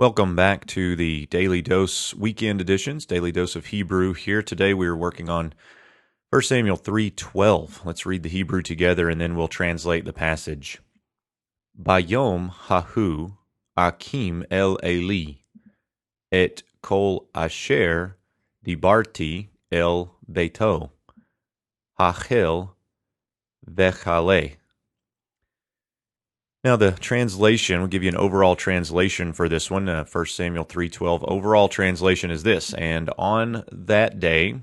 Welcome back to the Daily Dose Weekend Editions, Daily Dose of Hebrew. Here today we are working on 1 Samuel 3:12. Let's read the Hebrew together and then we'll translate the passage. Bayom hahu akim el Eli et kol asher dibarti el beito hachel vechale. Now the translation, we'll give you an overall translation for this one, 1 Samuel 3:12. Overall translation is this: and on that day,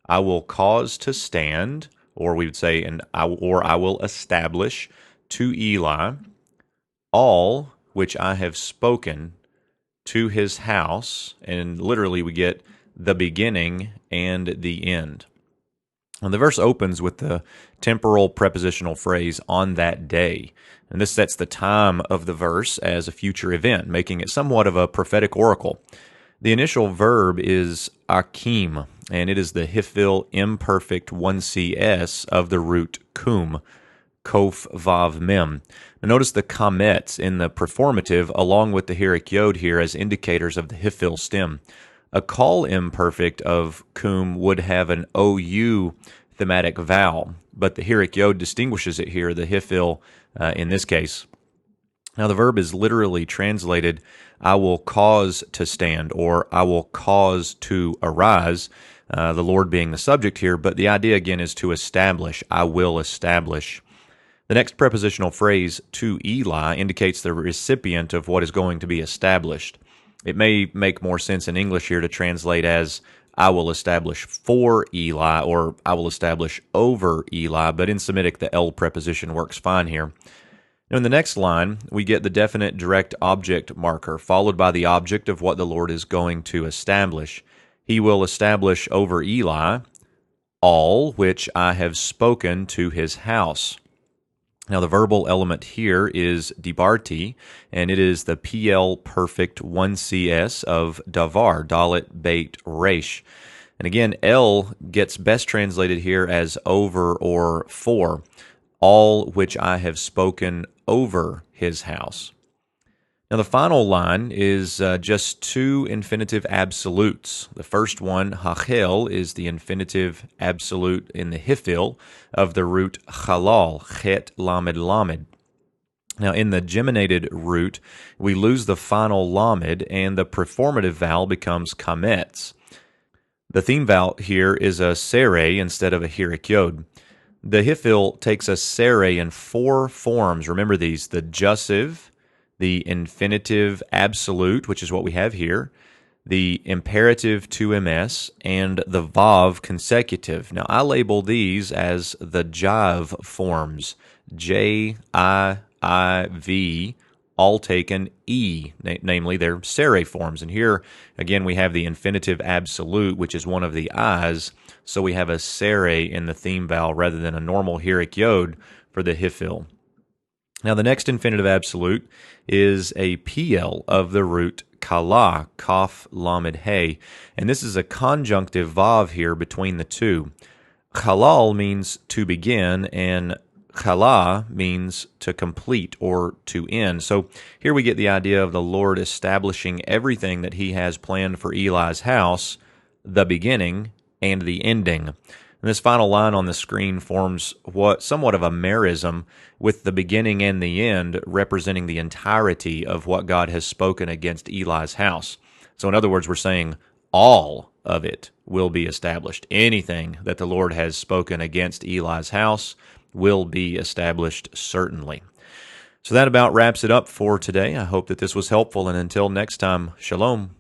I will cause to stand, or we would say, I will establish to Eli all which I have spoken to his house. And literally we get the beginning and the end. And the verse opens with the temporal prepositional phrase, on that day. And this sets the time of the verse as a future event, making it somewhat of a prophetic oracle. The initial verb is akim, and it is the hifil imperfect 1cs of the root kum, kof vav mem. Now notice the kamets in the performative along with the hirik yod here as indicators of the hifil stem. A call imperfect of kum would have an OU thematic vowel, but the hirik yod distinguishes it here, the hifil in this case. Now the verb is literally translated, I will cause to stand, or I will cause to arise, the Lord being the subject here, but the idea again is to establish, I will establish. The next prepositional phrase, to Eli, indicates the recipient of what is going to be established. It may make more sense in English here to translate as, I will establish for Eli, or I will establish over Eli, but in Semitic the L preposition works fine here. Now in the next line, we get the definite direct object marker, followed by the object of what the Lord is going to establish. He will establish over Eli all which I have spoken to his house. Now, the verbal element here is dibarti, and it is the PL perfect 1CS of davar, dalet, beit, resh. And again, L gets best translated here as over or for, all which I have spoken over his house. Now, the final line is just two infinitive absolutes. The first one, hachel, is the infinitive absolute in the hifil of the root halal, chet lamed lamed. Now, in the geminated root, we lose the final lamed, and the preformative vowel becomes kametz. The theme vowel here is a sere instead of a hirik yod. The hifil takes a sere in four forms. Remember these: the jussive, the infinitive absolute, which is what we have here, the imperative 2ms, and the vav consecutive. Now, I label these as the jive forms, J, I, V, all taken E, namely they're sere forms. And here, again, we have the infinitive absolute, which is one of the I's, so we have a sere in the theme vowel rather than a normal hirik yod for the hifil. Now, the next infinitive absolute is a PL of the root kala, kaf, lamed, he, and this is a conjunctive vav here between the two. Halal means to begin, and kala means to complete or to end. So here we get the idea of the Lord establishing everything that he has planned for Eli's house, the beginning and the ending. And this final line on the screen forms somewhat of a merism, with the beginning and the end representing the entirety of what God has spoken against Eli's house. So in other words, we're saying all of it will be established. Anything that the Lord has spoken against Eli's house will be established certainly. So that about wraps it up for today. I hope that this was helpful, and until next time, shalom.